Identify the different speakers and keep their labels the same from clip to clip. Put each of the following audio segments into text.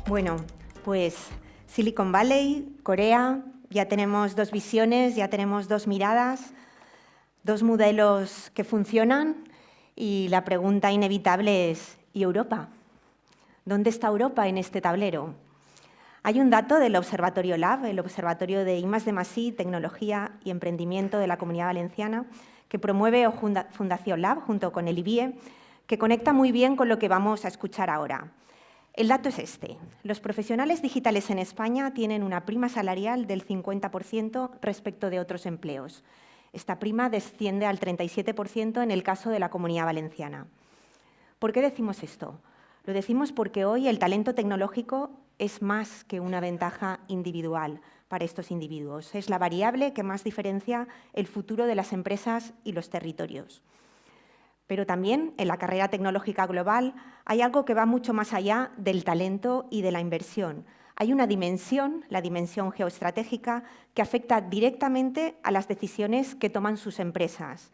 Speaker 1: Bueno, pues Silicon Valley, Corea, ya tenemos dos visiones, ya tenemos dos miradas, dos modelos que funcionan y la pregunta inevitable es, ¿y Europa? ¿Dónde está Europa en este tablero? Hay un dato del Observatorio Lab, el Observatorio de I+D+I, Tecnología y Emprendimiento de la Comunidad Valenciana, que promueve Fundación Lab junto con el IBIE, que conecta muy bien con lo que vamos a escuchar ahora. El dato es este. Los profesionales digitales en España tienen una prima salarial del 50% respecto de otros empleos. Esta prima desciende al 37% en el caso de la Comunidad Valenciana. ¿Por qué decimos esto? Lo decimos porque hoy el talento tecnológico es más que una ventaja individual para estos individuos. Es la variable que más diferencia el futuro de las empresas y los territorios. Pero también en la carrera tecnológica global hay algo que va mucho más allá del talento y de la inversión. Hay una dimensión, la dimensión geoestratégica, que afecta directamente a las decisiones que toman sus empresas.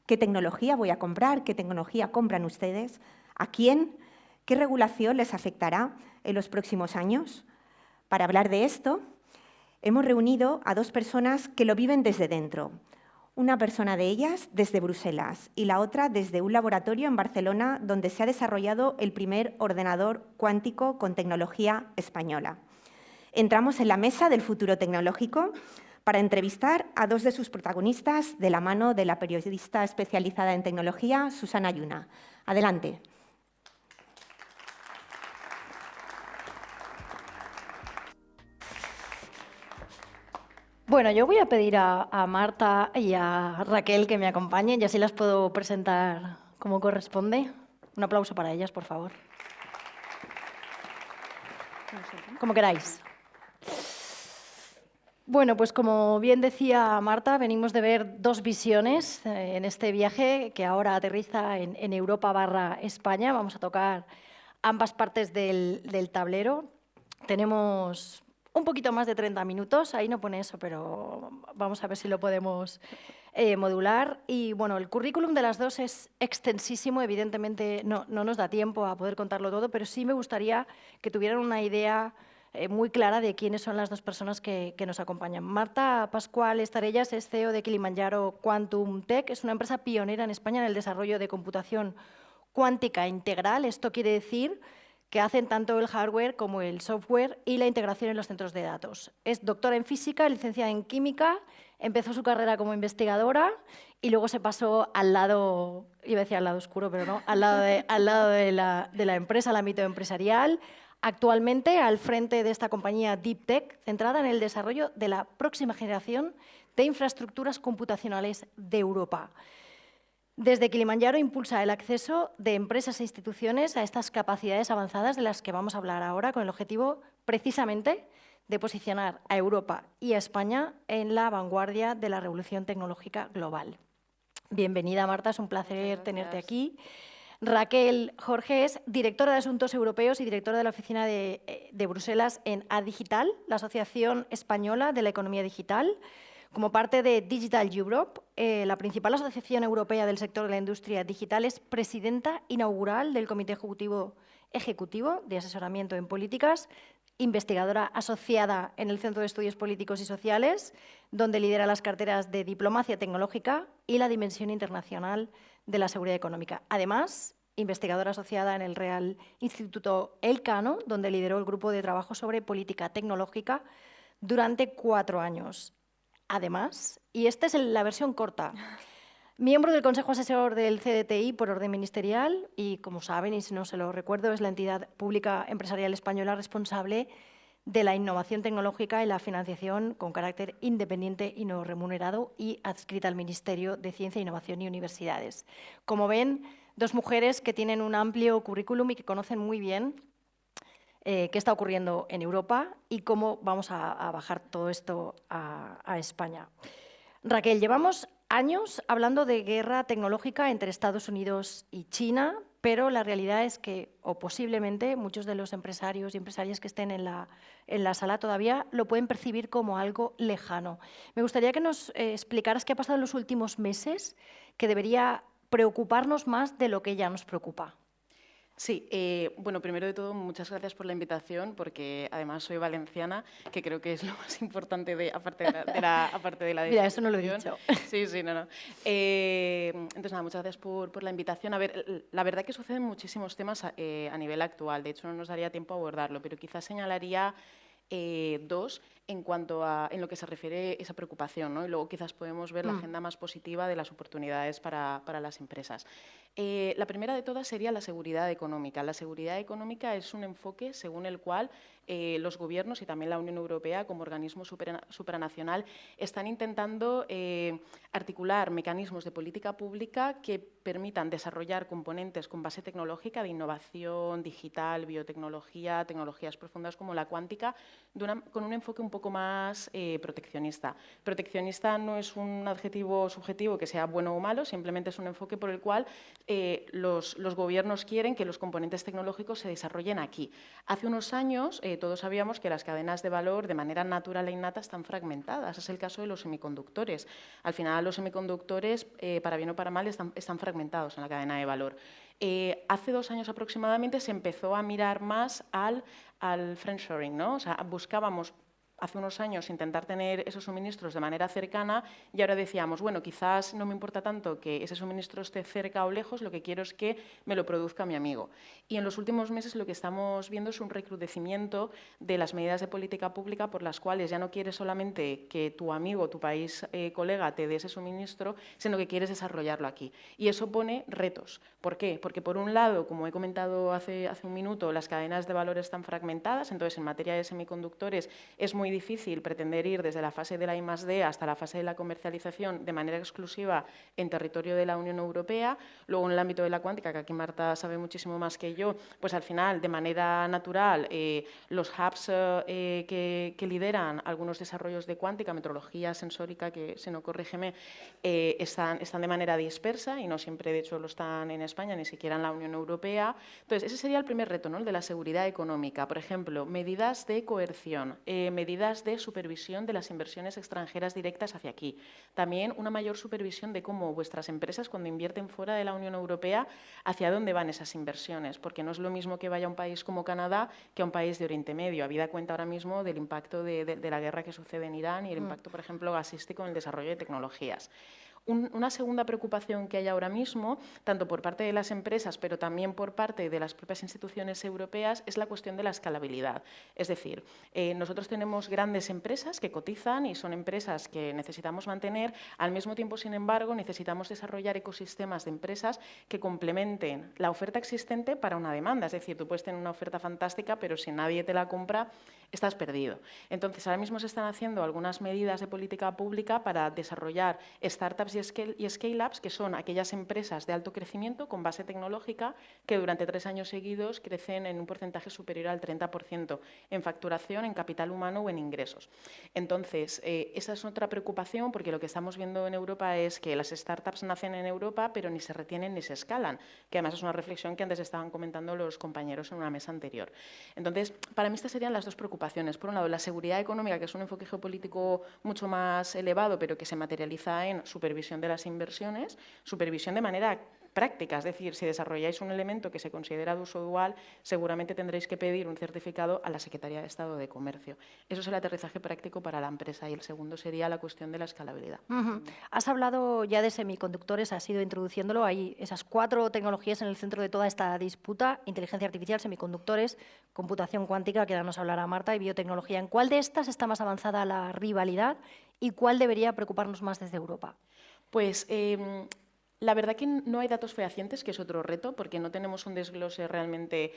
Speaker 1: ¿Qué tecnología voy a comprar? ¿Qué tecnología compran ustedes? ¿A quién? ¿Qué regulación les afectará en los próximos años? Para hablar de esto, hemos reunido a dos personas que lo viven desde dentro. Una persona de ellas desde Bruselas y la otra desde un laboratorio en Barcelona donde se ha desarrollado el primer ordenador cuántico con tecnología española. Entramos en la mesa del futuro tecnológico para entrevistar a dos de sus protagonistas de la mano de la periodista especializada en tecnología, Susana Lluna. Adelante.
Speaker 2: Bueno, yo voy a pedir a Marta y a Raquel que me acompañen y así las puedo presentar como corresponde. Un aplauso para ellas, por favor. Como queráis. Bueno, pues como bien decía Marta, venimos de ver dos visiones en este viaje que ahora aterriza en Europa/España. Vamos a tocar ambas partes del tablero. Tenemos un poquito más de 30 minutos, ahí no pone eso, pero vamos a ver si lo podemos modular. Y bueno, el currículum de las dos es extensísimo, evidentemente no nos da tiempo a poder contarlo todo, pero sí me gustaría que tuvieran una idea muy clara de quiénes son las dos personas que nos acompañan. Marta Pascual Estarellas es CEO de Kilimanjaro Quantum Tech, es una empresa pionera en España en el desarrollo de computación cuántica integral. Esto quiere decir que hacen tanto el hardware como el software y la integración en los centros de datos. Es doctora en física, licenciada en química, empezó su carrera como investigadora y luego se pasó al lado, iba a decir al lado oscuro, pero no, al lado de la empresa, al ámbito empresarial. Actualmente al frente de esta compañía Deep Tech, centrada en el desarrollo de la próxima generación de infraestructuras computacionales de Europa. Desde Kilimanjaro impulsa el acceso de empresas e instituciones a estas capacidades avanzadas de las que vamos a hablar ahora, con el objetivo precisamente de posicionar a Europa y a España en la vanguardia de la revolución tecnológica global. Bienvenida, Marta, es un placer tenerte aquí. Raquel Jorge es directora de Asuntos Europeos y directora de la oficina de Bruselas en Adigital, la Asociación Española de la Economía Digital. Como parte de Digital Europe, la principal asociación europea del sector de la industria digital, es presidenta inaugural del Comité Ejecutivo de Asesoramiento en Políticas, investigadora asociada en el Centro de Estudios Políticos y Sociales, donde lidera las carteras de Diplomacia Tecnológica y la Dimensión Internacional de la Seguridad Económica. Además, investigadora asociada en el Real Instituto Elcano, donde lideró el grupo de trabajo sobre política tecnológica durante 4 años. Además, y esta es la versión corta, miembro del Consejo Asesor del CDTI por orden ministerial y, como saben, y si no se lo recuerdo, es la entidad pública empresarial española responsable de la innovación tecnológica y la financiación con carácter independiente y no remunerado y adscrita al Ministerio de Ciencia, Innovación y Universidades. Como ven, dos mujeres que tienen un amplio currículum y que conocen muy bien qué está ocurriendo en Europa y cómo vamos a bajar todo esto a España. Raquel, llevamos años hablando de guerra tecnológica entre Estados Unidos y China, pero la realidad es que, o posiblemente, muchos de los empresarios y empresarias que estén en la sala todavía lo pueden percibir como algo lejano. Me gustaría que nos explicaras qué ha pasado en los últimos meses que debería preocuparnos más de lo que ya nos preocupa.
Speaker 3: Sí, bueno, primero de todo, muchas gracias por la invitación, porque además soy valenciana, que creo que es lo más importante, aparte de la
Speaker 2: Mira, eso no lo he
Speaker 3: discusión.
Speaker 2: dicho.
Speaker 3: Sí, sí, no. Entonces, nada, muchas gracias por la invitación. A ver, la verdad que suceden muchísimos temas a nivel actual, de hecho no nos daría tiempo a abordarlo, pero quizás señalaría dos en lo que se refiere a esa preocupación, ¿no? Y luego quizás podemos ver la agenda más positiva de las oportunidades para las empresas. La primera de todas sería la seguridad económica. La seguridad económica es un enfoque según el cual los gobiernos y también la Unión Europea como organismo supranacional están intentando articular mecanismos de política pública que permitan desarrollar componentes con base tecnológica de innovación digital, biotecnología, tecnologías profundas como la cuántica, con un enfoque un poco más proteccionista. Proteccionista no es un adjetivo subjetivo que sea bueno o malo, simplemente es un enfoque por el cual los gobiernos quieren que los componentes tecnológicos se desarrollen aquí. Hace unos años todos sabíamos que las cadenas de valor de manera natural e innata están fragmentadas. Es el caso de los semiconductores. Al final los semiconductores, para bien o para mal, están fragmentados en la cadena de valor. Hace 2 años aproximadamente se empezó a mirar más al friendshoring, ¿no? O sea, buscábamos hace unos años intentar tener esos suministros de manera cercana y ahora decíamos, bueno, quizás no me importa tanto que ese suministro esté cerca o lejos, lo que quiero es que me lo produzca mi amigo. Y en los últimos meses lo que estamos viendo es un recrudecimiento de las medidas de política pública por las cuales ya no quieres solamente que tu amigo, tu país colega te dé ese suministro, sino que quieres desarrollarlo aquí. Y eso pone retos. ¿Por qué? Porque por un lado, como he comentado hace un minuto, las cadenas de valor están fragmentadas, entonces en materia de semiconductores es muy difícil pretender ir desde la fase de la I+D hasta la fase de la comercialización de manera exclusiva en territorio de la Unión Europea. Luego, en el ámbito de la cuántica, que aquí Marta sabe muchísimo más que yo, pues al final, de manera natural, los hubs que lideran algunos desarrollos de cuántica, metrología sensórica, que si no corrígeme, están de manera dispersa y no siempre, de hecho, lo están en España, ni siquiera en la Unión Europea. Entonces, ese sería el primer reto, ¿no? El de la seguridad económica. Por ejemplo, medidas de coerción, medidas de supervisión de las inversiones extranjeras directas hacia aquí. También una mayor supervisión de cómo vuestras empresas, cuando invierten fuera de la Unión Europea, hacia dónde van esas inversiones, porque no es lo mismo que vaya a un país como Canadá que a un país de Oriente Medio. Habida cuenta ahora mismo del impacto de la guerra que sucede en Irán y el impacto, por ejemplo, gasístico en el desarrollo de tecnologías. Una segunda preocupación que hay ahora mismo, tanto por parte de las empresas, pero también por parte de las propias instituciones europeas, es la cuestión de la escalabilidad. Es decir, nosotros tenemos grandes empresas que cotizan y son empresas que necesitamos mantener. Al mismo tiempo, sin embargo, necesitamos desarrollar ecosistemas de empresas que complementen la oferta existente para una demanda. Es decir, tú puedes tener una oferta fantástica, pero si nadie te la compra, estás perdido. Entonces, ahora mismo se están haciendo algunas medidas de política pública para desarrollar startups y scale-ups, que son aquellas empresas de alto crecimiento con base tecnológica que durante 3 años seguidos crecen en un porcentaje superior al 30% en facturación, en capital humano o en ingresos. Entonces, esa es otra preocupación, porque lo que estamos viendo en Europa es que las startups nacen en Europa, pero ni se retienen ni se escalan, que además es una reflexión que antes estaban comentando los compañeros en una mesa anterior. Entonces, para mí estas serían las dos preocupaciones. Por un lado, la seguridad económica, que es un enfoque geopolítico mucho más elevado, pero que se materializa en supervisión de las inversiones, supervisión de manera práctica, es decir, si desarrolláis un elemento que se considera de uso dual, seguramente tendréis que pedir un certificado a la Secretaría de Estado de Comercio. Eso es el aterrizaje práctico para la empresa y el segundo sería la cuestión de la escalabilidad.
Speaker 2: Has hablado ya de semiconductores, has ido introduciéndolo, hay esas 4 tecnologías en el centro de toda esta disputa: inteligencia artificial, semiconductores, computación cuántica, que ahora nos hablará Marta, y biotecnología. ¿En cuál de estas está más avanzada la rivalidad y cuál debería preocuparnos más desde Europa?
Speaker 3: Pues La verdad que no hay datos fehacientes, que es otro reto, porque no tenemos un desglose realmente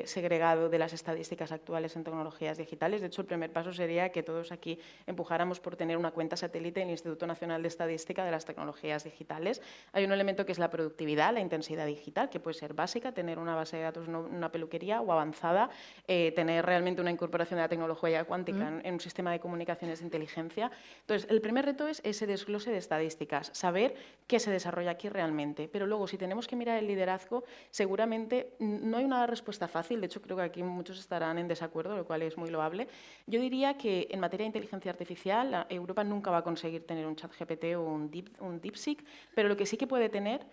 Speaker 3: segregado de las estadísticas actuales en tecnologías digitales. De hecho, el primer paso sería que todos aquí empujáramos por tener una cuenta satélite en el Instituto Nacional de Estadística de las Tecnologías Digitales. Hay un elemento que es la productividad, la intensidad digital, que puede ser básica, tener una base de datos en una peluquería, o avanzada, tener realmente una incorporación de la tecnología cuántica en un sistema de comunicaciones de inteligencia. Entonces, el primer reto es ese desglose de estadísticas, saber qué se desarrolla aquí realmente. Pero luego, si tenemos que mirar el liderazgo, seguramente no hay una respuesta fácil. De hecho, creo que aquí muchos estarán en desacuerdo, lo cual es muy loable. Yo diría que en materia de inteligencia artificial, Europa nunca va a conseguir tener un ChatGPT o un DeepSeek, pero lo que sí que puede tener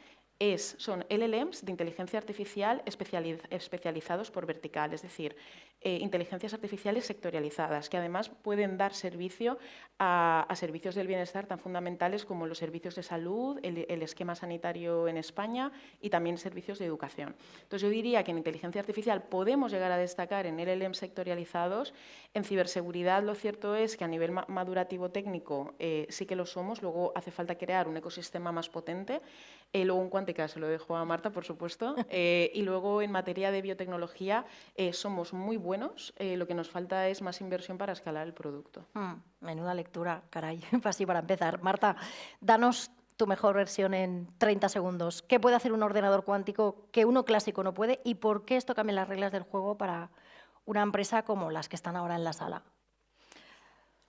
Speaker 3: son LLMs de inteligencia artificial especializados por vertical, es decir, inteligencias artificiales sectorializadas, que además pueden dar servicio a servicios del bienestar tan fundamentales como los servicios de salud, el esquema sanitario en España y también servicios de educación. Entonces, yo diría que en inteligencia artificial podemos llegar a destacar en LLMs sectorializados. En ciberseguridad, lo cierto es que a nivel madurativo técnico sí que lo somos, luego hace falta crear un ecosistema más potente. Luego en cuántica se lo dejo a Marta, por supuesto. Y luego en materia de biotecnología somos muy buenos, lo que nos falta es más inversión para escalar el producto.
Speaker 2: Menuda lectura, caray, así para empezar. Marta, danos tu mejor versión en 30 segundos. ¿Qué puede hacer un ordenador cuántico que uno clásico no puede y por qué esto cambia las reglas del juego para una empresa como las que están ahora en la sala?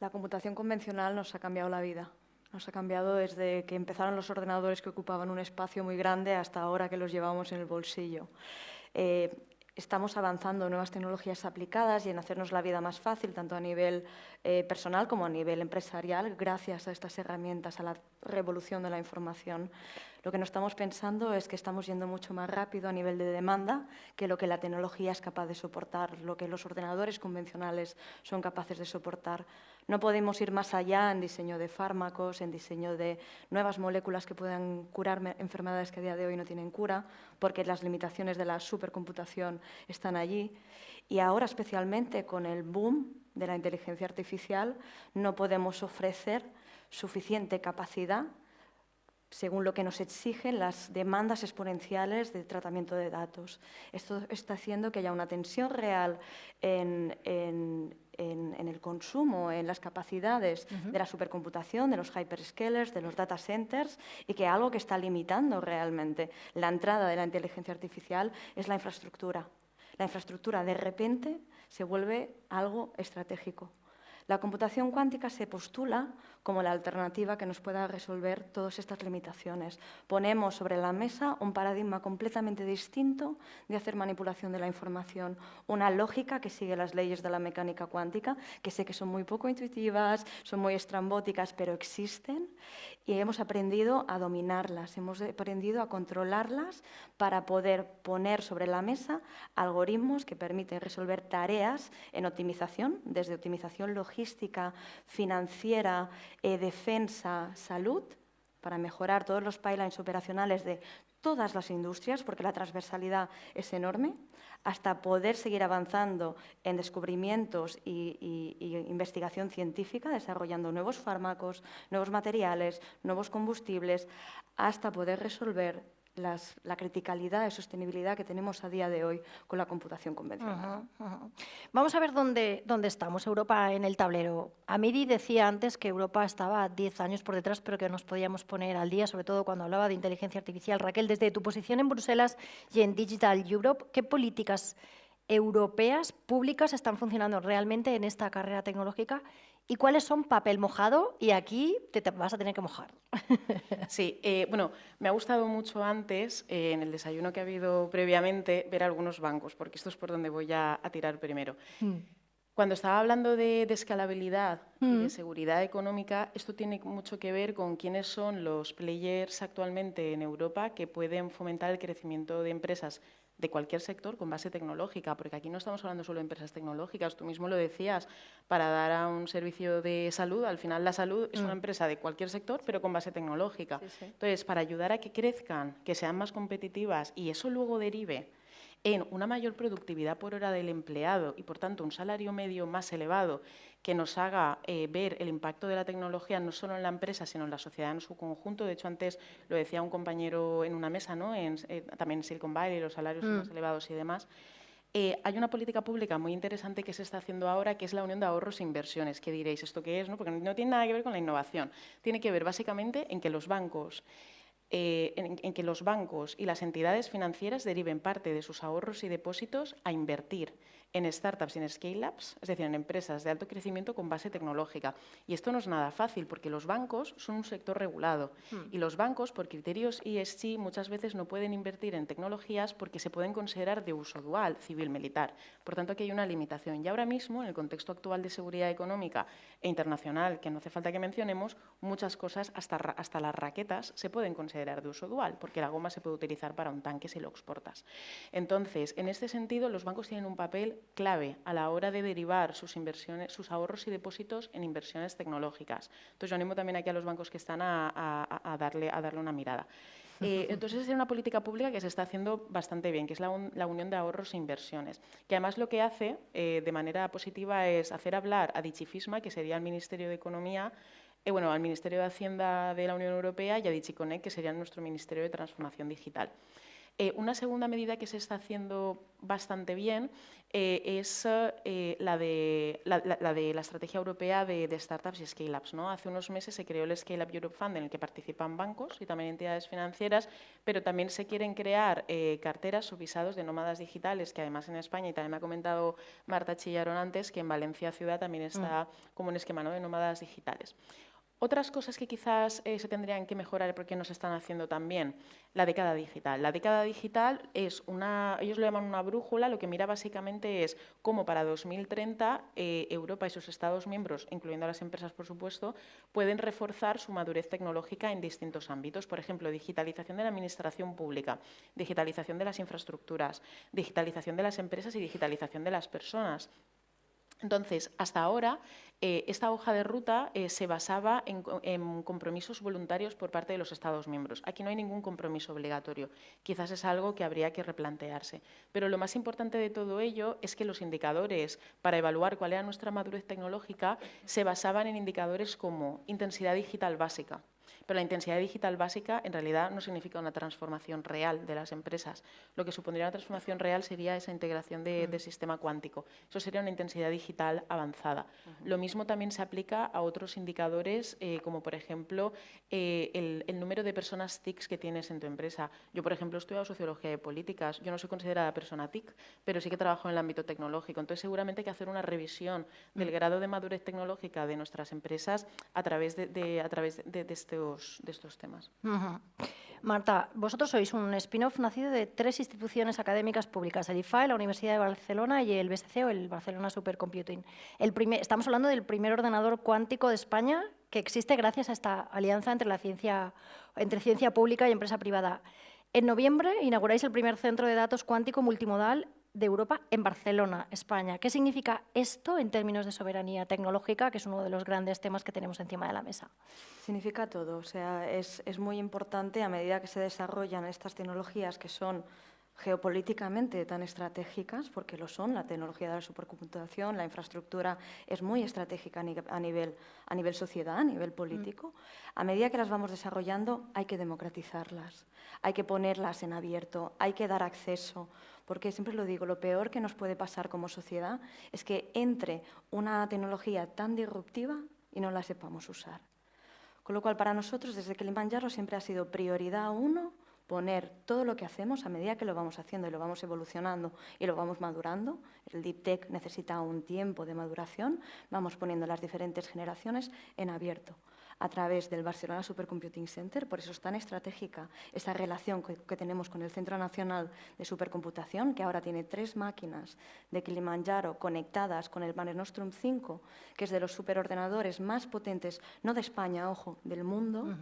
Speaker 4: La computación convencional nos ha cambiado la vida. Nos ha cambiado desde que empezaron los ordenadores que ocupaban un espacio muy grande hasta ahora que los llevamos en el bolsillo. Estamos avanzando en nuevas tecnologías aplicadas y en hacernos la vida más fácil, tanto a nivel personal como a nivel empresarial, gracias a estas herramientas, a la revolución de la información. Lo que no estamos pensando es que estamos yendo mucho más rápido a nivel de demanda que lo que la tecnología es capaz de soportar, lo que los ordenadores convencionales son capaces de soportar. No podemos ir más allá en diseño de fármacos, en diseño de nuevas moléculas que puedan curar enfermedades que a día de hoy no tienen cura, porque las limitaciones de la supercomputación están allí. Y ahora, especialmente con el boom de la inteligencia artificial, no podemos ofrecer suficiente capacidad según lo que nos exigen las demandas exponenciales de tratamiento de datos. Esto está haciendo que haya una tensión real en el consumo, en las capacidades de la supercomputación, de los hyperscalers, de los data centers, y que algo que está limitando realmente la entrada de la inteligencia artificial es la infraestructura. La infraestructura de repente se vuelve algo estratégico. La computación cuántica se postula como la alternativa que nos pueda resolver todas estas limitaciones. Ponemos sobre la mesa un paradigma completamente distinto de hacer manipulación de la información, una lógica que sigue las leyes de la mecánica cuántica, que sé que son muy poco intuitivas, son muy estrambóticas, pero existen, y hemos aprendido a dominarlas, hemos aprendido a controlarlas para poder poner sobre la mesa algoritmos que permiten resolver tareas en optimización, desde optimización logística, financiera, defensa, salud, para mejorar todos los pipelines operacionales de todas las industrias, porque la transversalidad es enorme, hasta poder seguir avanzando en descubrimientos y investigación científica, desarrollando nuevos fármacos, nuevos materiales, nuevos combustibles, hasta poder resolver la criticalidad y sostenibilidad que tenemos a día de hoy con la computación convencional.
Speaker 2: Vamos a ver dónde estamos, Europa en el tablero. Amiri decía antes que Europa estaba 10 años por detrás, pero que nos podíamos poner al día, sobre todo cuando hablaba de inteligencia artificial. Raquel, desde tu posición en Bruselas y en Digital Europe, ¿qué políticas europeas públicas están funcionando realmente en esta carrera tecnológica? ¿Y cuáles son papel mojado? Y aquí te vas a tener que mojar.
Speaker 3: Sí, bueno, me ha gustado mucho antes, en el desayuno que ha habido previamente, ver algunos bancos, porque esto es por donde voy a tirar primero. Cuando estaba hablando de escalabilidad y de seguridad económica, esto tiene mucho que ver con quiénes son los players actualmente en Europa que pueden fomentar el crecimiento de empresas de cualquier sector con base tecnológica, porque aquí no estamos hablando solo de empresas tecnológicas, tú mismo lo decías, para dar a un servicio de salud, al final la salud es una empresa de cualquier sector, pero con base tecnológica. Sí, sí. Entonces, para ayudar a que crezcan, que sean más competitivas y eso luego derive en una mayor productividad por hora del empleado y, por tanto, un salario medio más elevado que nos haga ver el impacto de la tecnología no solo en la empresa, sino en la sociedad en su conjunto. De hecho, antes lo decía un compañero en una mesa, ¿no? También en Silicon Valley, los salarios son más elevados y demás. Hay una política pública muy interesante que se está haciendo ahora, que es la Unión de Ahorros e Inversiones. ¿Qué diréis? ¿Esto qué es? ¿No? Porque no tiene nada que ver con la innovación. Tiene que ver básicamente en que los bancos y las entidades financieras deriven parte de sus ahorros y depósitos a invertir en startups y en scale-ups, es decir, en empresas de alto crecimiento con base tecnológica. Y esto no es nada fácil, porque los bancos son un sector regulado. Y los bancos, por criterios ESG, muchas veces no pueden invertir en tecnologías porque se pueden considerar de uso dual, civil-militar. Por tanto, aquí hay una limitación. Y ahora mismo, en el contexto actual de seguridad económica e internacional, que no hace falta que mencionemos, muchas cosas, hasta las raquetas, se pueden considerar de uso dual, porque la goma se puede utilizar para un tanque si lo exportas. Entonces, en este sentido, los bancos tienen un papel clave a la hora de derivar sus inversiones, sus ahorros y depósitos en inversiones tecnológicas. Entonces, yo animo también aquí a los bancos que están a darle una mirada. Entonces, es una política pública que se está haciendo bastante bien, que es la Unión de Ahorros e Inversiones, que además lo que hace de manera positiva es hacer hablar a Digifisma, que sería el Ministerio de Economía, al Ministerio de Hacienda de la Unión Europea, y a Digiconect, que sería nuestro Ministerio de Transformación Digital. Una segunda medida que se está haciendo bastante bien es la de la estrategia europea de startups y scale-ups, ¿no? Hace unos meses se creó el Scale Up Europe Fund, en el que participan bancos y también entidades financieras, pero también se quieren crear carteras o visados de nómadas digitales, que además en España, y también me ha comentado Marta Chillarón antes, que en Valencia Ciudad también está como un esquema, ¿no?, de nómadas digitales. Otras cosas que quizás se tendrían que mejorar porque no se están haciendo también, la década digital. La década digital es ellos lo llaman una brújula, lo que mira básicamente es cómo para 2030 Europa y sus Estados miembros, incluyendo a las empresas, por supuesto, pueden reforzar su madurez tecnológica en distintos ámbitos. Por ejemplo, digitalización de la administración pública, digitalización de las infraestructuras, digitalización de las empresas y digitalización de las personas. Entonces, hasta ahora, esta hoja de ruta se basaba en compromisos voluntarios por parte de los Estados miembros. Aquí no hay ningún compromiso obligatorio. Quizás es algo que habría que replantearse. Pero lo más importante de todo ello es que los indicadores para evaluar cuál era nuestra madurez tecnológica se basaban en indicadores como intensidad digital básica. Pero la intensidad digital básica en realidad no significa una transformación real de las empresas. Lo que supondría una transformación real sería esa integración de sistema cuántico. Eso sería una intensidad digital avanzada. Lo mismo también se aplica a otros indicadores, como por ejemplo el número de personas TICs que tienes en tu empresa. Yo, por ejemplo, he estudiado sociología de políticas. Yo no soy considerada persona TIC, pero sí que trabajo en el ámbito tecnológico. Entonces, seguramente hay que hacer una revisión del grado de madurez tecnológica de nuestras empresas a través de estos temas.
Speaker 2: Marta, vosotros sois un spin-off nacido de 3 instituciones académicas públicas, el IFAE, la Universidad de Barcelona y el BSC, o el Barcelona Supercomputing. Estamos hablando del primer ordenador cuántico de España, que existe gracias a esta alianza entre ciencia pública y empresa privada. En noviembre inauguráis el primer centro de datos cuántico multimodal de Europa en Barcelona, España. ¿Qué significa esto en términos de soberanía tecnológica, que es uno de los grandes temas que tenemos encima de la mesa?
Speaker 4: Significa todo. O sea, es muy importante a medida que se desarrollan estas tecnologías que son geopolíticamente tan estratégicas, porque lo son, la tecnología de la supercomputación, la infraestructura es muy estratégica a nivel sociedad, a nivel político. A medida que las vamos desarrollando hay que democratizarlas, hay que ponerlas en abierto, hay que dar acceso, porque siempre lo digo, lo peor que nos puede pasar como sociedad es que entre una tecnología tan disruptiva y no la sepamos usar. Con lo cual, para nosotros, desde Kilimanjaro siempre ha sido prioridad 1 poner todo lo que hacemos a medida que lo vamos haciendo y lo vamos evolucionando y lo vamos madurando. El Deep Tech necesita un tiempo de maduración. Vamos poniendo las diferentes generaciones en abierto a través del Barcelona Supercomputing Center. Por eso es tan estratégica esa relación que tenemos con el Centro Nacional de Supercomputación, que ahora tiene 3 máquinas de Kilimanjaro conectadas con el Mare Nostrum 5, que es de los superordenadores más potentes, no de España, ojo, del mundo,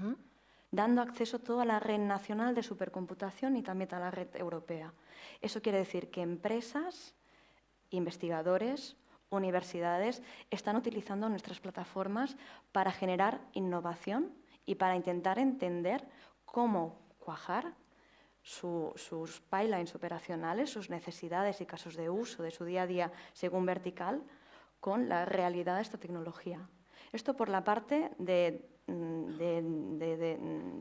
Speaker 4: dando acceso a toda la red nacional de supercomputación y también a la red europea. Eso quiere decir que empresas, investigadores, universidades están utilizando nuestras plataformas para generar innovación y para intentar entender cómo cuajar sus pipelines operacionales, sus necesidades y casos de uso de su día a día según vertical, con la realidad de esta tecnología. Esto por la parte de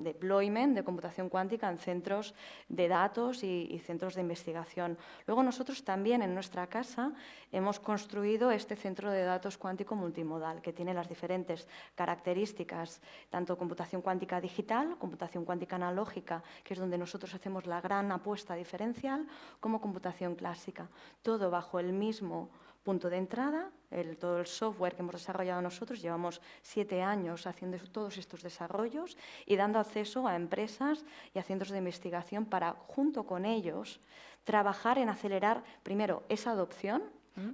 Speaker 4: deployment de computación cuántica en centros de datos y centros de investigación. Luego nosotros también en nuestra casa hemos construido este centro de datos cuántico multimodal que tiene las diferentes características, tanto computación cuántica digital, computación cuántica analógica, que es donde nosotros hacemos la gran apuesta diferencial, como computación clásica. Todo bajo el mismo punto de entrada, todo el software que hemos desarrollado nosotros, llevamos 7 años haciendo todos estos desarrollos y dando acceso a empresas y a centros de investigación para, junto con ellos, trabajar en acelerar, primero, esa adopción,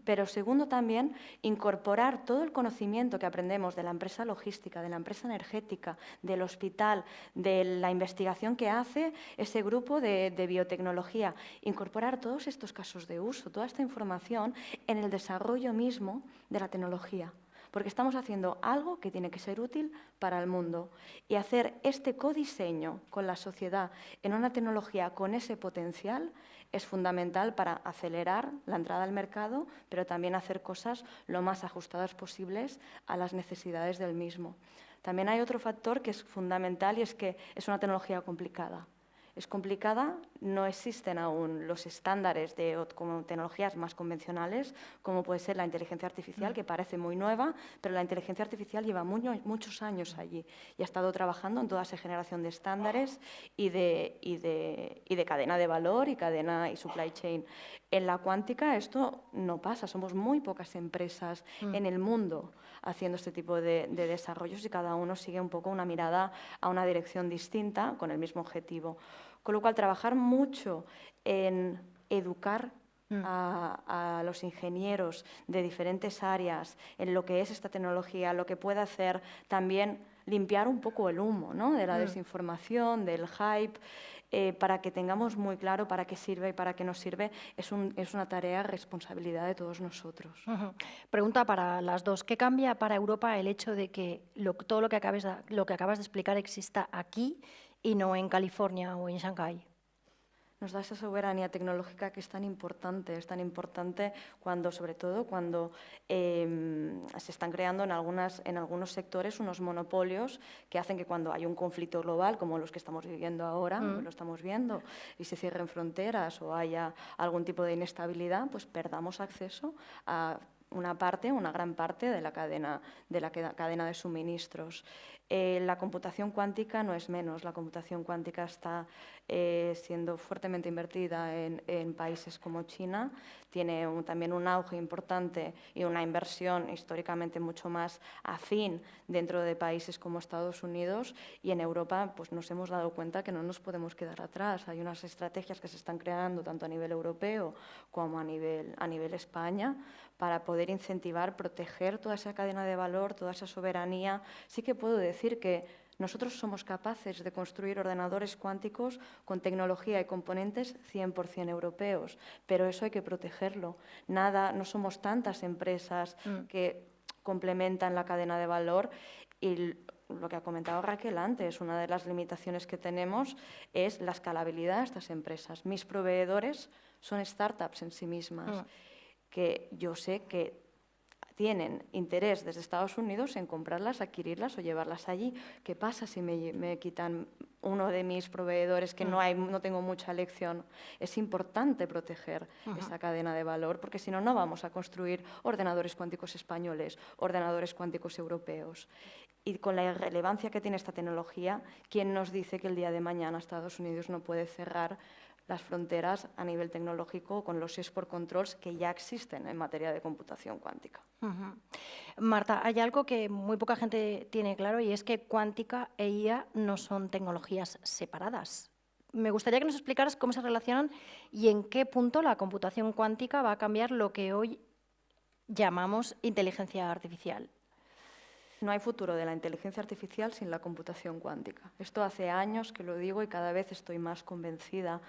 Speaker 4: pero segundo también, incorporar todo el conocimiento que aprendemos de la empresa logística, de la empresa energética, del hospital, de la investigación que hace ese grupo de biotecnología, incorporar todos estos casos de uso, toda esta información en el desarrollo mismo de la tecnología. Porque estamos haciendo algo que tiene que ser útil para el mundo. Y hacer este codiseño con la sociedad en una tecnología con ese potencial es fundamental para acelerar la entrada al mercado, pero también hacer cosas lo más ajustadas posibles a las necesidades del mismo. También hay otro factor que es fundamental y es que es una tecnología complicada. Es complicada, no existen aún los estándares de como tecnologías más convencionales, como puede ser la inteligencia artificial, que parece muy nueva, pero la inteligencia artificial lleva muchos años allí y ha estado trabajando en toda esa generación de estándares y de cadena de valor y cadena y supply chain. En la cuántica esto no pasa, somos muy pocas empresas en el mundo haciendo este tipo de desarrollos y cada uno sigue un poco una mirada a una dirección distinta con el mismo objetivo. Con lo cual, trabajar mucho en educar a los ingenieros de diferentes áreas en lo que es esta tecnología, lo que puede hacer también limpiar un poco el humo, ¿no?, de la desinformación, del hype, para que tengamos muy claro para qué sirve y para qué no sirve, es una tarea, responsabilidad de todos nosotros.
Speaker 2: Pregunta para las dos. ¿Qué cambia para Europa el hecho de que todo lo que acabas de explicar exista aquí y no en California o en Shanghái?
Speaker 4: Nos da esa soberanía tecnológica que es tan importante cuando, sobre todo cuando se están creando en algunos sectores unos monopolios que hacen que cuando hay un conflicto global, como los que estamos viviendo ahora, lo estamos viendo, y se cierren fronteras o haya algún tipo de inestabilidad, pues perdamos acceso a una gran parte de la cadena de suministros. La computación cuántica no es menos. La computación cuántica está siendo fuertemente invertida en países como China. Tiene también un auge importante y una inversión históricamente mucho más afín dentro de países como Estados Unidos, y en Europa pues, nos hemos dado cuenta que no nos podemos quedar atrás. Hay unas estrategias que se están creando tanto a nivel europeo como a nivel España para poder incentivar, proteger toda esa cadena de valor, toda esa soberanía. Sí que puedo decir que nosotros somos capaces de construir ordenadores cuánticos con tecnología y componentes 100% europeos, pero eso hay que protegerlo. No somos tantas empresas que complementan la cadena de valor, y lo que ha comentado Raquel antes, una de las limitaciones que tenemos es la escalabilidad de estas empresas. Mis proveedores son startups en sí mismas, que yo sé que tienen interés desde Estados Unidos en comprarlas, adquirirlas o llevarlas allí. ¿Qué pasa si me quitan uno de mis proveedores que no tengo mucha elección? Es importante proteger esa cadena de valor, porque si no, no vamos a construir ordenadores cuánticos españoles, ordenadores cuánticos europeos. Y con la relevancia que tiene esta tecnología, ¿quién nos dice que el día de mañana Estados Unidos no puede cerrar las fronteras a nivel tecnológico con los export controls que ya existen en materia de computación cuántica?
Speaker 2: Marta, hay algo que muy poca gente tiene claro, y es que cuántica e IA no son tecnologías separadas. Me gustaría que nos explicaras cómo se relacionan y en qué punto la computación cuántica va a cambiar lo que hoy llamamos inteligencia artificial.
Speaker 4: No hay futuro de la inteligencia artificial sin la computación cuántica. Esto hace años que lo digo y cada vez estoy más convencida.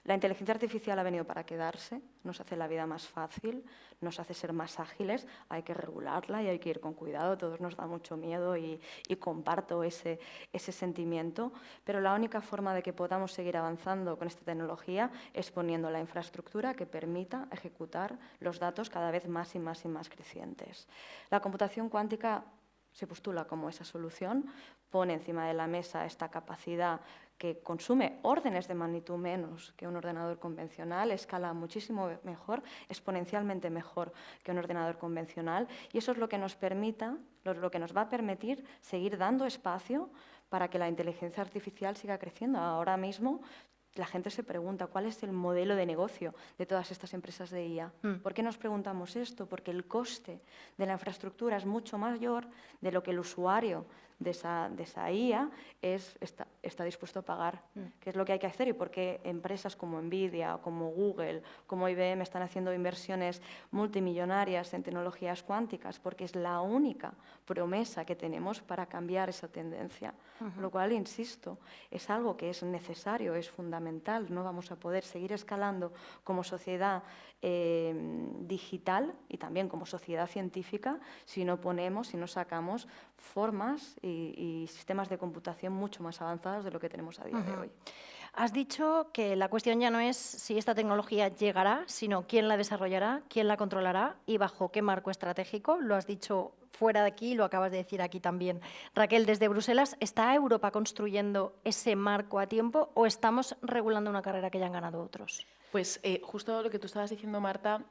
Speaker 4: La inteligencia artificial ha venido para quedarse, nos hace la vida más fácil, nos hace ser más ágiles, hay que regularla y hay que ir con cuidado, a todos nos da mucho miedo y comparto ese sentimiento, pero la única forma de que podamos seguir avanzando con esta tecnología es poniendo la infraestructura que permita ejecutar los datos cada vez más y más y más crecientes. La computación cuántica se postula como esa solución, pone encima de la mesa esta capacidad que consume órdenes de magnitud menos que un ordenador convencional, escala muchísimo mejor, exponencialmente mejor que un ordenador convencional, y eso es lo que nos lo que nos va a permitir seguir dando espacio para que la inteligencia artificial siga creciendo. Ahora mismo la gente se pregunta cuál es el modelo de negocio de todas estas empresas de IA. ¿Por qué nos preguntamos esto? Porque el coste de la infraestructura es mucho mayor de lo que el usuario de esa IA está dispuesto a pagar. ¿Qué es lo que hay que hacer? Y por qué empresas como Nvidia, como Google, como IBM están haciendo inversiones multimillonarias en tecnologías cuánticas, porque es la única promesa que tenemos para cambiar esa tendencia. Lo cual, insisto, es algo que es necesario, es fundamental. No vamos a poder seguir escalando como sociedad digital y también como sociedad científica si no sacamos formas y sistemas de computación mucho más avanzados de lo que tenemos a día de hoy.
Speaker 2: Has dicho que la cuestión ya no es si esta tecnología llegará, sino quién la desarrollará, quién la controlará y bajo qué marco estratégico. Lo has dicho fuera de aquí y lo acabas de decir aquí también. Raquel, desde Bruselas, ¿está Europa construyendo ese marco a tiempo o estamos regulando una carrera que ya han ganado otros?
Speaker 3: Pues justo lo que tú estabas diciendo, Marta,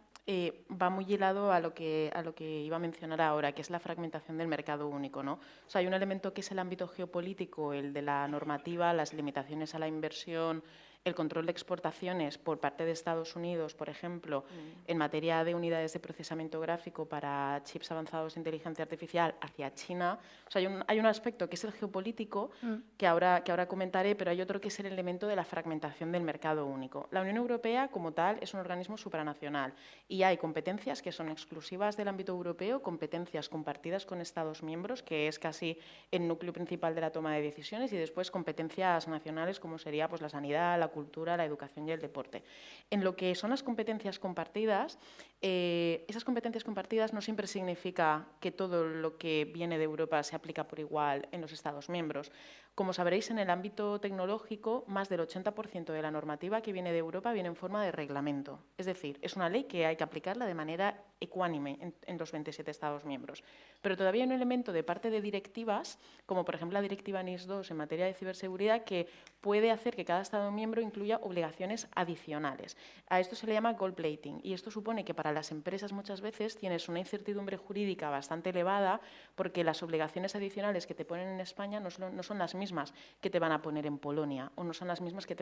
Speaker 3: va muy hilado a lo que iba a mencionar ahora, que es la fragmentación del mercado único, ¿no? O sea, hay un elemento que es el ámbito geopolítico, el de la normativa, las limitaciones a la inversión, el control de exportaciones por parte de Estados Unidos, por ejemplo, en materia de unidades de procesamiento gráfico para chips avanzados de inteligencia artificial hacia China. O sea, hay un aspecto que es el geopolítico, que ahora comentaré, pero hay otro que es el elemento de la fragmentación del mercado único. La Unión Europea, como tal, es un organismo supranacional y hay competencias que son exclusivas del ámbito europeo, competencias compartidas con Estados miembros, que es casi el núcleo principal de la toma de decisiones, y después competencias nacionales, como sería pues, la sanidad, la cultura, la educación y el deporte. En lo que son las competencias compartidas, esas competencias compartidas no siempre significa que todo lo que viene de Europa se aplica por igual en los Estados miembros. Como sabréis, en el ámbito tecnológico, más del 80% de la normativa que viene de Europa viene en forma de reglamento. Es decir, es una ley que hay que aplicarla de manera ecuánime en los 27 Estados miembros. Pero todavía hay un elemento de parte de directivas, como por ejemplo la directiva NIS2 en materia de ciberseguridad, que puede hacer que cada Estado miembro incluya obligaciones adicionales. A esto se le llama gold plating, y esto supone que para las empresas muchas veces tienes una incertidumbre jurídica bastante elevada, porque las obligaciones adicionales que te ponen en España no son las mismas que te van a poner en Polonia, o no son las mismas que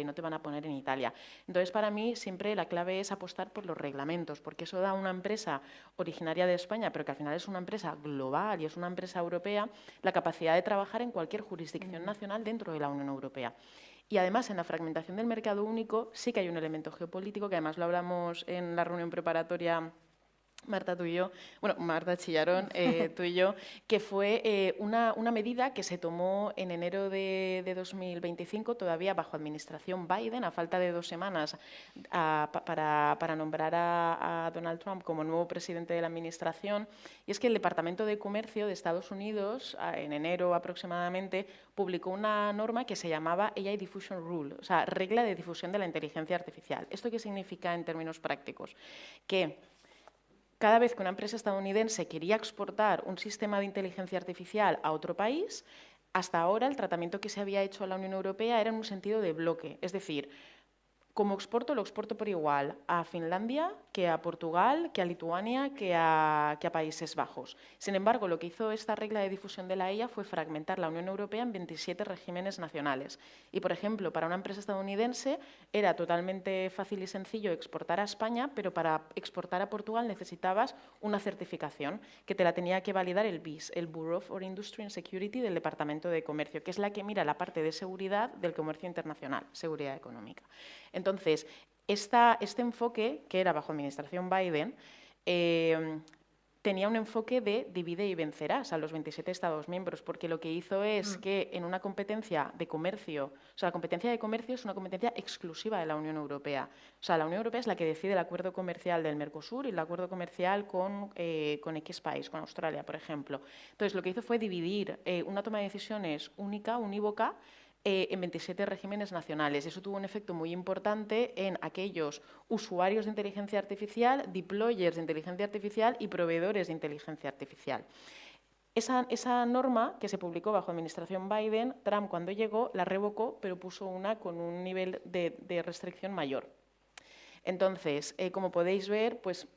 Speaker 3: no te van a poner en Italia. Entonces, para mí, siempre la clave es apostar por los reglamentos, porque eso da a una empresa originaria de España, pero que al final es una empresa global y es una empresa europea, la capacidad de trabajar en cualquier jurisdicción nacional dentro de la Unión Europea. Y además, en la fragmentación del mercado único sí que hay un elemento geopolítico, que además lo hablamos en la reunión preparatoria Marta, tú y yo, bueno, Marta Chillarón, tú y yo, que fue una medida que se tomó en enero de 2025, todavía bajo administración Biden, a falta de 2 semanas para nombrar a Donald Trump como nuevo presidente de la administración, y es que el Departamento de Comercio de Estados Unidos, en enero aproximadamente, publicó una norma que se llamaba AI Diffusion Rule, o sea, regla de difusión de la inteligencia artificial. ¿Esto qué significa en términos prácticos? Que cada vez que una empresa estadounidense quería exportar un sistema de inteligencia artificial a otro país, hasta ahora el tratamiento que se había hecho a la Unión Europea era en un sentido de bloque, es decir, como exporto, lo exporto por igual a Finlandia, que a Portugal, que a Lituania, que a Países Bajos. Sin embargo, lo que hizo esta regla de difusión de la IA fue fragmentar la Unión Europea en 27 regímenes nacionales. Y, por ejemplo, para una empresa estadounidense era totalmente fácil y sencillo exportar a España, pero para exportar a Portugal necesitabas una certificación que te la tenía que validar el BIS, el Bureau for Industry and Security del Departamento de Comercio, que es la que mira la parte de seguridad del comercio internacional, seguridad económica. Entonces, este enfoque, que era bajo administración Biden, tenía un enfoque de divide y vencerás a los 27 Estados miembros, porque lo que hizo es que en una competencia de comercio, o sea, la competencia de comercio es una competencia exclusiva de la Unión Europea. O sea, la Unión Europea es la que decide el acuerdo comercial del Mercosur y el acuerdo comercial con X país, con Australia, por ejemplo. Entonces, lo que hizo fue dividir una toma de decisiones única, unívoca, en 27 regímenes nacionales. Eso tuvo un efecto muy importante en aquellos usuarios de inteligencia artificial, deployers de inteligencia artificial y proveedores de inteligencia artificial. Esa norma que se publicó bajo administración Biden, Trump cuando llegó la revocó, pero puso una con un nivel de restricción mayor. Entonces, como podéis ver, pues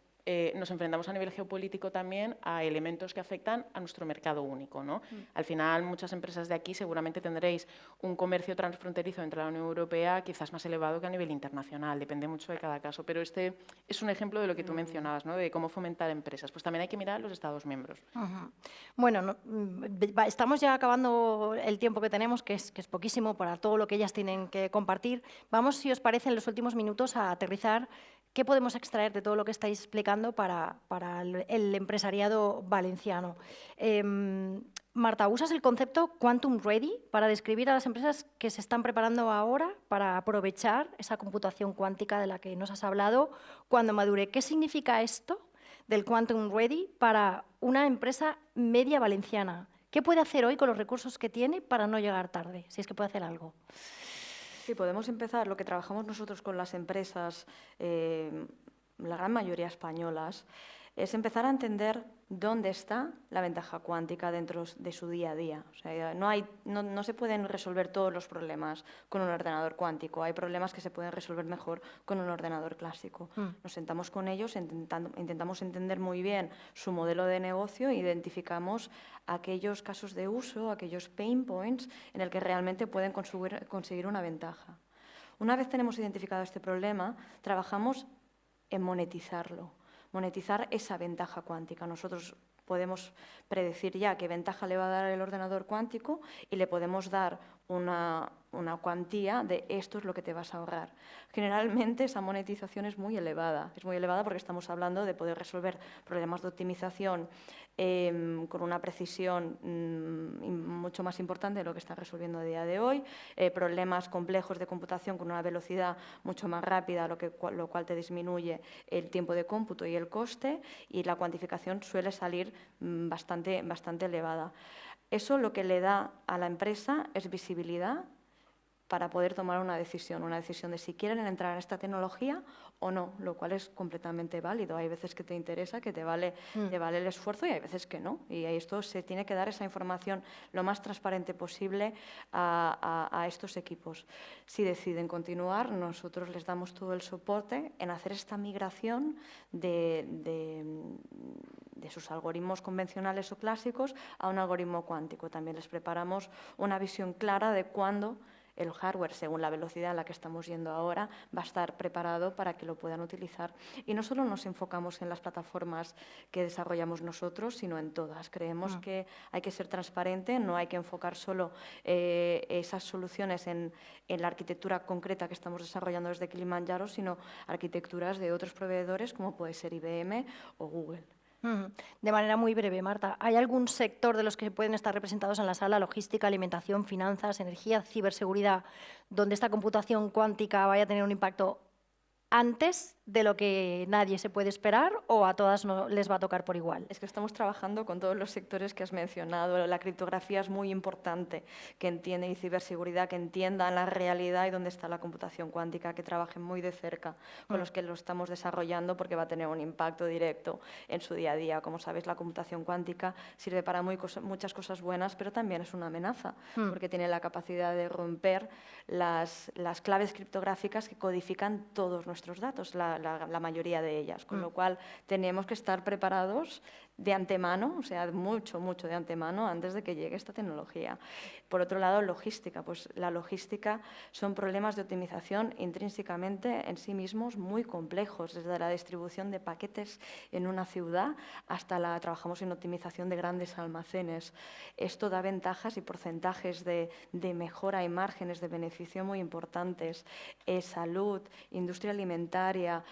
Speaker 3: nos enfrentamos a nivel geopolítico también a elementos que afectan a nuestro mercado único, ¿no? Al final, muchas empresas de aquí seguramente tendréis un comercio transfronterizo entre la Unión Europea quizás más elevado que a nivel internacional, depende mucho de cada caso, pero este es un ejemplo de lo que tú mencionabas, ¿no? De cómo fomentar empresas. Pues también hay que mirar a los Estados miembros.
Speaker 2: Bueno, estamos ya acabando el tiempo que tenemos, que es poquísimo para todo lo que ellas tienen que compartir. Vamos, si os parece, en los últimos minutos a aterrizar qué podemos extraer de todo lo que estáis explicando para el empresariado valenciano. Marta, ¿usas el concepto Quantum Ready para describir a las empresas que se están preparando ahora para aprovechar esa computación cuántica de la que nos has hablado cuando madure? ¿Qué significa esto del Quantum Ready para una empresa media valenciana? ¿Qué puede hacer hoy con los recursos que tiene para no llegar tarde, si es que puede hacer algo?
Speaker 4: Sí, podemos empezar. Lo que trabajamos nosotros con las empresas, la gran mayoría españolas, es empezar a entender dónde está la ventaja cuántica dentro de su día a día. O sea, no se pueden resolver todos los problemas con un ordenador cuántico. Hay problemas que se pueden resolver mejor con un ordenador clásico. Nos sentamos con ellos, intentamos entender muy bien su modelo de negocio e identificamos aquellos casos de uso, aquellos pain points en el que realmente pueden conseguir una ventaja. Una vez tenemos identificado este problema, trabajamos en monetizar esa ventaja cuántica. Nosotros podemos predecir ya qué ventaja le va a dar el ordenador cuántico y le podemos dar una cuantía de esto es lo que te vas a ahorrar. Generalmente esa monetización es muy elevada porque estamos hablando de poder resolver problemas de optimización con una precisión mucho más importante de lo que está resolviendo a día de hoy, problemas complejos de computación con una velocidad mucho más rápida, lo cual te disminuye el tiempo de cómputo y el coste, y la cuantificación suele salir bastante elevada. Eso lo que le da a la empresa es visibilidad para poder tomar una decisión de si quieren entrar en esta tecnología o no, lo cual es completamente válido. Hay veces que te interesa, que te vale el esfuerzo, y hay veces que no. Y esto se tiene que dar esa información lo más transparente posible a estos equipos. Si deciden continuar, nosotros les damos todo el soporte en hacer esta migración de sus algoritmos convencionales o clásicos a un algoritmo cuántico. También les preparamos una visión clara de cuándo el hardware, según la velocidad a la que estamos yendo ahora, va a estar preparado para que lo puedan utilizar. Y no solo nos enfocamos en las plataformas que desarrollamos nosotros, sino en todas. Creemos que hay que ser transparente, no hay que enfocar solo esas soluciones en la arquitectura concreta que estamos desarrollando desde Kilimanjaro, sino arquitecturas de otros proveedores como puede ser IBM o Google.
Speaker 2: De manera muy breve, Marta, ¿hay algún sector de los que pueden estar representados en la sala, logística, alimentación, finanzas, energía, ciberseguridad, donde esta computación cuántica vaya a tener un impacto antes de lo que nadie se puede esperar, o a todas no les va a tocar por igual?
Speaker 4: Es que estamos trabajando con todos los sectores que has mencionado. La criptografía es muy importante, que entiendan, y ciberseguridad, que entiendan la realidad y dónde está la computación cuántica, que trabajen muy de cerca con los que lo estamos desarrollando, porque va a tener un impacto directo en su día a día. Como sabéis, la computación cuántica sirve para muchas cosas buenas, pero también es una amenaza, porque tiene la capacidad de romper las claves criptográficas que codifican todos nuestros datos, la mayoría de ellas, con lo cual tenemos que estar preparados de antemano, o sea, mucho de antemano antes de que llegue esta tecnología. Por otro lado, logística. Pues la logística son problemas de optimización intrínsecamente en sí mismos muy complejos, desde la distribución de paquetes en una ciudad hasta trabajamos en optimización de grandes almacenes. Esto da ventajas y porcentajes de mejora y márgenes de beneficio muy importantes. Salud, industria alimentaria,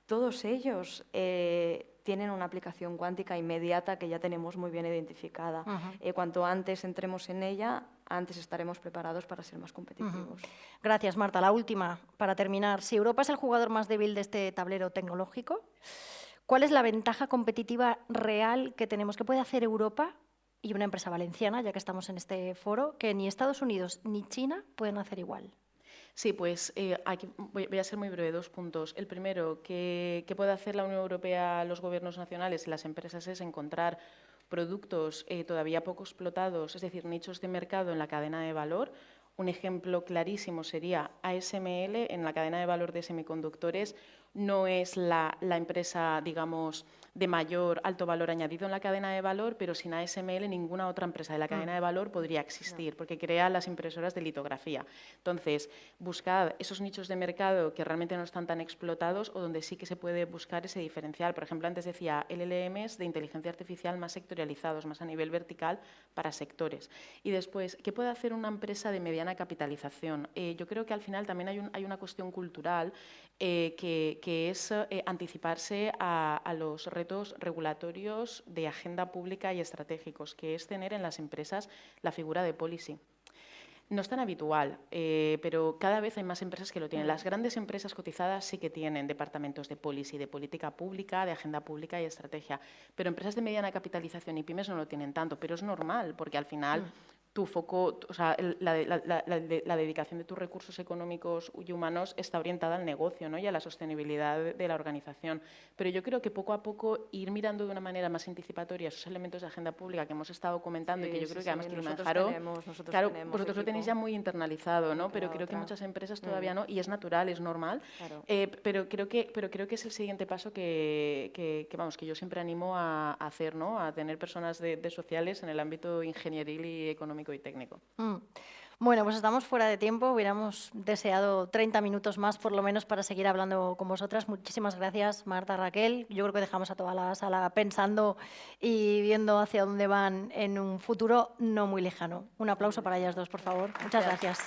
Speaker 4: todos ellos tienen una aplicación cuántica inmediata que ya tenemos muy bien identificada. Cuanto antes entremos en ella, antes estaremos preparados para ser más competitivos.
Speaker 2: Gracias, Marta. La última, para terminar. Si Europa es el jugador más débil de este tablero tecnológico, ¿cuál es la ventaja competitiva real que tenemos? ¿Qué puede hacer Europa y una empresa valenciana, ya que estamos en este foro, que ni Estados Unidos ni China pueden hacer igual?
Speaker 3: Sí, pues aquí voy a ser muy breve, 2 puntos. El primero, ¿qué puede hacer la Unión Europea, los gobiernos nacionales y las empresas? Es encontrar productos todavía poco explotados, es decir, nichos de mercado en la cadena de valor. Un ejemplo clarísimo sería ASML en la cadena de valor de semiconductores. No es la empresa, digamos, de mayor alto valor añadido en la cadena de valor, pero sin ASML ninguna otra empresa de la cadena de valor podría existir, porque crea las impresoras de litografía. Entonces, buscad esos nichos de mercado que realmente no están tan explotados o donde sí que se puede buscar ese diferencial. Por ejemplo, antes decía LLMs de inteligencia artificial más sectorializados, más a nivel vertical para sectores. Y después, ¿qué puede hacer una empresa de mediana capitalización? Yo creo que al final también hay una cuestión cultural que es anticiparse a los retos regulatorios de agenda pública y estratégicos, que es tener en las empresas la figura de policy. No es tan habitual, pero cada vez hay más empresas que lo tienen. Las grandes empresas cotizadas sí que tienen departamentos de policy, de política pública, de agenda pública y estrategia, pero empresas de mediana capitalización y pymes no lo tienen tanto, pero es normal, porque al final tu foco, o sea, la dedicación de tus recursos económicos y humanos está orientada al negocio, ¿no? Y a la sostenibilidad de la organización. Pero yo creo que poco a poco ir mirando de una manera más anticipatoria esos elementos de agenda pública que hemos estado comentando y que yo creo que además Kilimanjaro, claro, vosotros lo tenéis ya muy internalizado, ¿no? Pero creo que muchas empresas todavía no, y es natural, es normal. Claro. Pero creo que es el siguiente paso que yo siempre animo a hacer, ¿no? A tener personas de sociales en el ámbito ingenieril y económico y técnico.
Speaker 2: Bueno, pues estamos fuera de tiempo. Hubiéramos deseado 30 minutos más, por lo menos, para seguir hablando con vosotras. Muchísimas gracias, Marta, Raquel. Yo creo que dejamos a toda la sala pensando y viendo hacia dónde van en un futuro no muy lejano. Un aplauso para ellas dos, por favor. Muchas gracias.